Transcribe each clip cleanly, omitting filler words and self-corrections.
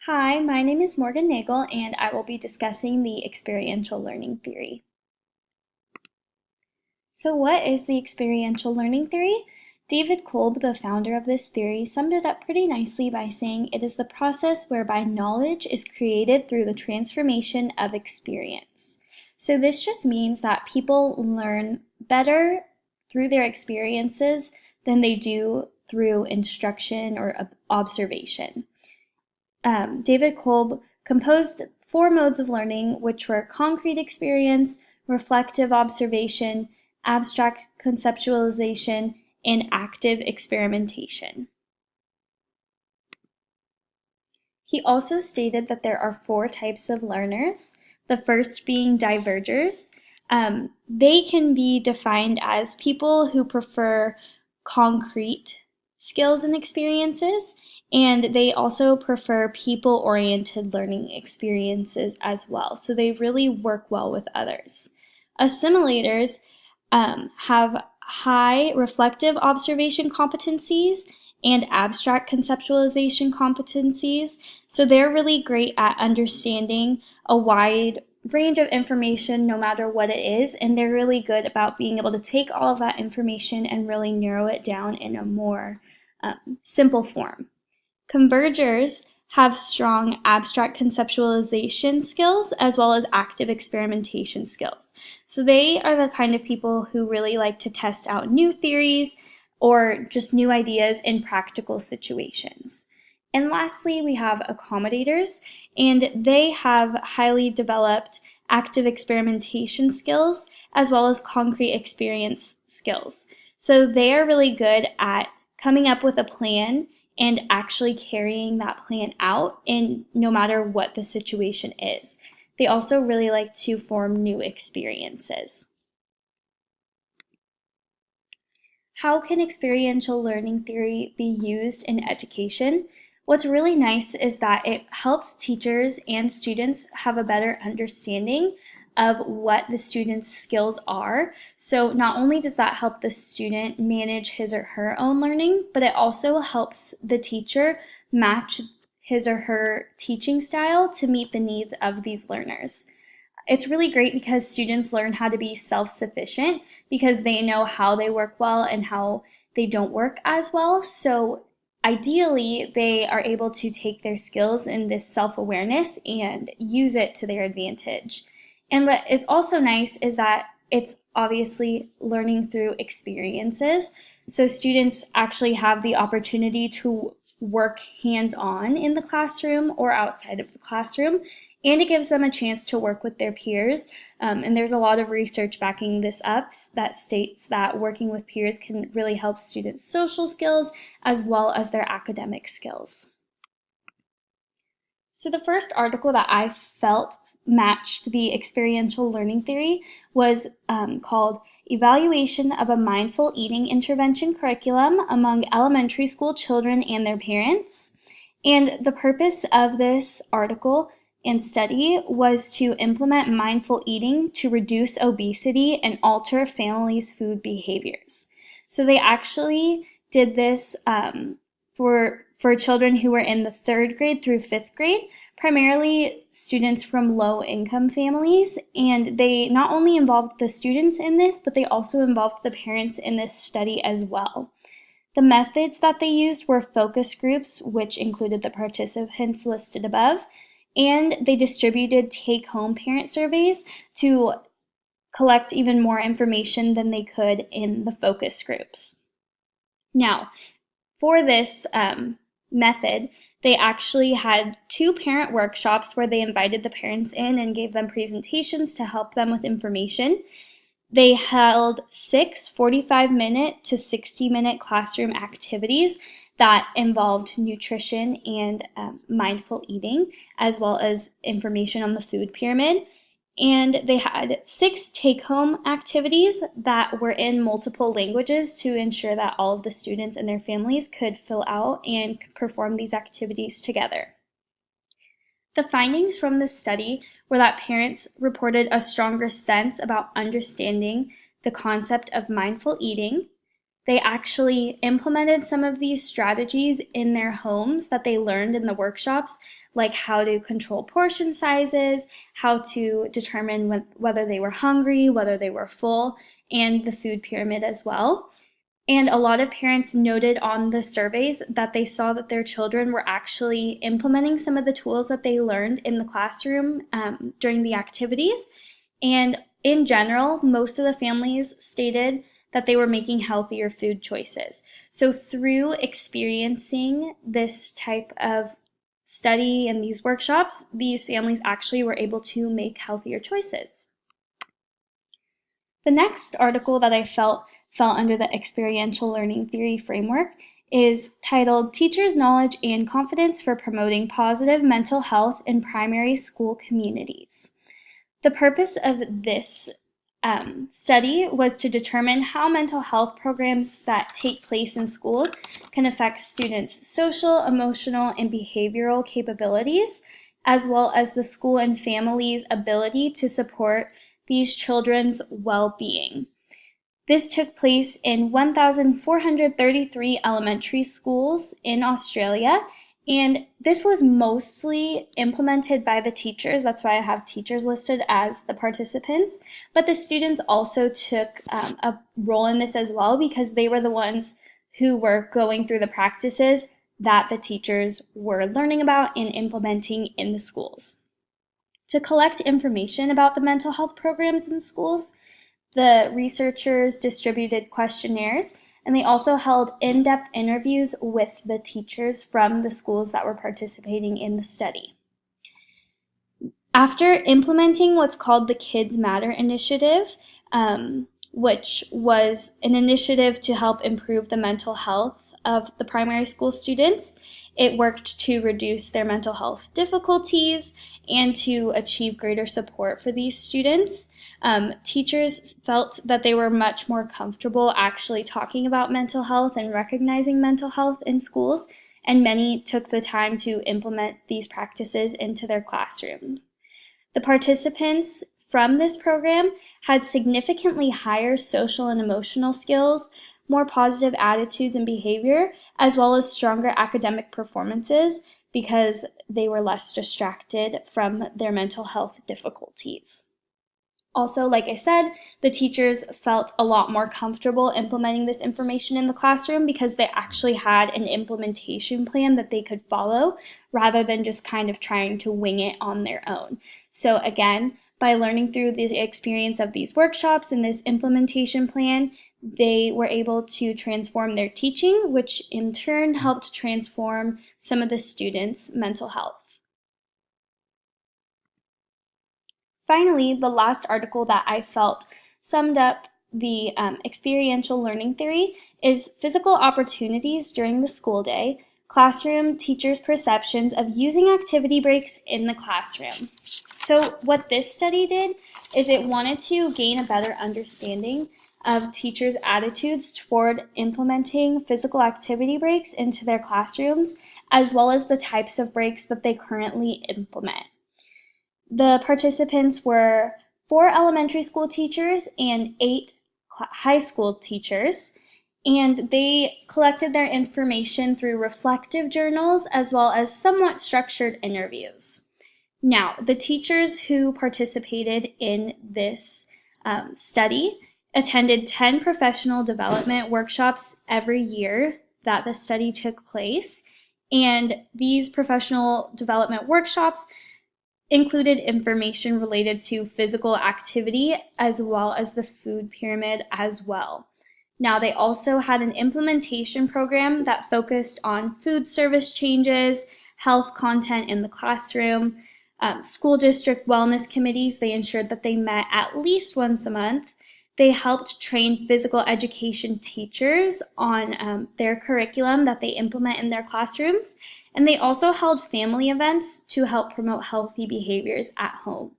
Hi, my name is Morgan Nagel, and I will be discussing the experiential learning theory. So what is the experiential learning theory? David Kolb, the founder of this theory, summed it up pretty nicely by saying it is the process whereby knowledge is created through the transformation of experience. So this just means that people learn better through their experiences than they do through instruction or observation. David Kolb composed four modes of learning, which were concrete experience, reflective observation, abstract conceptualization, and active experimentation. He also stated that there are four types of learners, the first being divergers. They can be defined as people who prefer concrete skills and experiences, and they also prefer people-oriented learning experiences as well. So they really work well with others. Assimilators have high reflective observation competencies and abstract conceptualization competencies. So they're really great at understanding a wide range of information no matter what it is, and they're really good about being able to take all of that information and really narrow it down in a more simple form. Convergers have strong abstract conceptualization skills as well as active experimentation skills. So they are the kind of people who really like to test out new theories or just new ideas in practical situations. And lastly, we have accommodators, and they have highly developed active experimentation skills as well as concrete experience skills. So they are really good at coming up with a plan and actually carrying that plan out in no matter what the situation is. They also really like to form new experiences. How can experiential learning theory be used in education? What's really nice is that it helps teachers and students have a better understanding of what the student's skills are. So not only does that help the student manage his or her own learning, but it also helps the teacher match his or her teaching style to meet the needs of these learners. It's really great because students learn how to be self-sufficient because they know how they work well and how they don't work as well. So ideally, they are able to take their skills and this self-awareness and use it to their advantage. And what is also nice is that it's obviously learning through experiences. So students actually have the opportunity to work hands-on in the classroom or outside of the classroom, and it gives them a chance to work with their peers. And there's a lot of research backing this up that states that working with peers can really help students' social skills as well as their academic skills. So the first article that I felt matched the experiential learning theory was called Evaluation of a Mindful Eating Intervention Curriculum Among Elementary School Children and Their Parents. And the purpose of this article and study was to implement mindful eating to reduce obesity and alter families' food behaviors. So they actually did this for children who were in the 3rd grade through 5th grade, primarily students from low-income families, and they not only involved the students in this, but they also involved the parents in this study as well. The methods that they used were focus groups, which included the participants listed above, and they distributed take-home parent surveys to collect even more information than they could in the focus groups. Now, for this method, they actually had 2 parent workshops where they invited the parents in and gave them presentations to help them with information. They held 6 45-minute to 60-minute classroom activities that involved nutrition and mindful eating, as well as information on the food pyramid. And they had 6 take-home activities that were in multiple languages to ensure that all of the students and their families could fill out and perform these activities together. The findings from this study were that parents reported a stronger sense about understanding the concept of mindful eating. They actually implemented some of these strategies in their homes that they learned in the workshops, like how to control portion sizes, how to determine whether they were hungry, whether they were full, and the food pyramid as well. And a lot of parents noted on the surveys that they saw that their children were actually implementing some of the tools that they learned in the classroom during the activities. And in general, most of the families stated that they were making healthier food choices. So through experiencing this type of study and these workshops, these families actually were able to make healthier choices. The next article that I felt fell under the experiential learning theory framework is titled Teachers' Knowledge and Confidence for Promoting Positive Mental Health in Primary School Communities. The purpose of this study was to determine how mental health programs that take place in school can affect students' social, emotional, and behavioral capabilities, as well as the school and family's ability to support these children's well-being. This took place in 1,433 elementary schools in Australia, and this was mostly implemented by the teachers. That's why I have teachers listed as the participants. But the students also took a role in this as well, because they were the ones who were going through the practices that the teachers were learning about and implementing in the schools. To collect information about the mental health programs in schools, the researchers distributed questionnaires, and they also held in-depth interviews with the teachers from the schools that were participating in the study. After implementing what's called the Kids Matter initiative, which was an initiative to help improve the mental health of the primary school students, it worked to reduce their mental health difficulties and to achieve greater support for these students. Teachers felt that they were much more comfortable actually talking about mental health and recognizing mental health in schools, and many took the time to implement these practices into their classrooms. The participants from this program had significantly higher social and emotional skills, more positive attitudes and behavior, as well as stronger academic performances because they were less distracted from their mental health difficulties. Also, like I said, the teachers felt a lot more comfortable implementing this information in the classroom because they actually had an implementation plan that they could follow rather than just kind of trying to wing it on their own. So again, by learning through the experience of these workshops and this implementation plan, they were able to transform their teaching, which in turn helped transform some of the students' mental health. Finally, the last article that I felt summed up the experiential learning theory is Physical Opportunities During the School Day, Classroom Teachers' Perceptions of Using Activity Breaks in the Classroom. So what this study did is it wanted to gain a better understanding of teachers' attitudes toward implementing physical activity breaks into their classrooms, as well as the types of breaks that they currently implement. The participants were 4 elementary school teachers and 8 high school teachers, and they collected their information through reflective journals as well as somewhat structured interviews. Now, the teachers who participated in this study attended 10 professional development workshops every year that the study took place, and these professional development workshops included information related to physical activity as well as the food pyramid as well. Now, they also had an implementation program that focused on food service changes, health content in the classroom, school district wellness committees. They ensured that they met at least once a month. They helped train physical education teachers on their curriculum that they implement in their classrooms. And they also held family events to help promote healthy behaviors at home.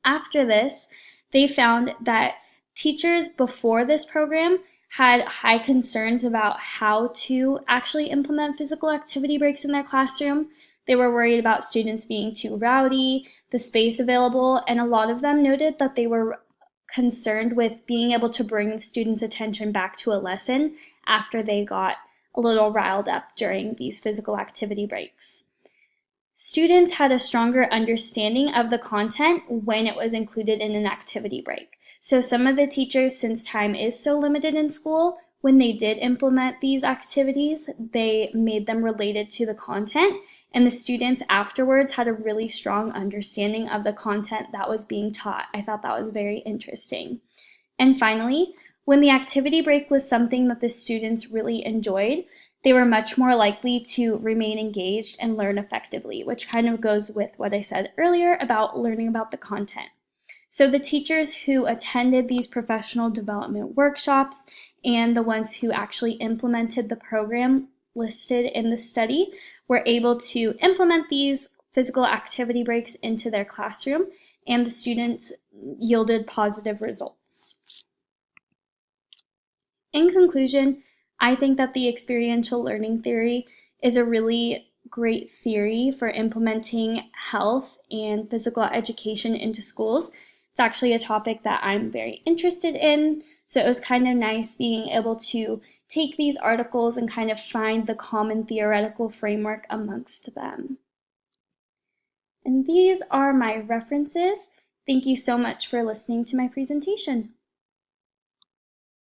After this, they found that teachers before this program had high concerns about how to actually implement physical activity breaks in their classroom. They were worried about students being too rowdy, the space available, and a lot of them noted that they were concerned with being able to bring the students' attention back to a lesson after they got a little riled up during these physical activity breaks. students had a stronger understanding of the content when it was included in an activity break. So some of the teachers, since time is so limited in school, when they did implement these activities, they made them related to the content, and the students afterwards had a really strong understanding of the content that was being taught. I thought that was very interesting. And finally, when the activity break was something that the students really enjoyed, they were much more likely to remain engaged and learn effectively, which kind of goes with what I said earlier about learning about the content. So the teachers who attended these professional development workshops and the ones who actually implemented the program listed in the study were able to implement these physical activity breaks into their classroom, and the students yielded positive results. In conclusion, I think that the experiential learning theory is a really great theory for implementing health and physical education into schools. It's actually a topic that I'm very interested in, so it was kind of nice being able to take these articles and kind of find the common theoretical framework amongst them. And these are my references. Thank you so much for listening to my presentation.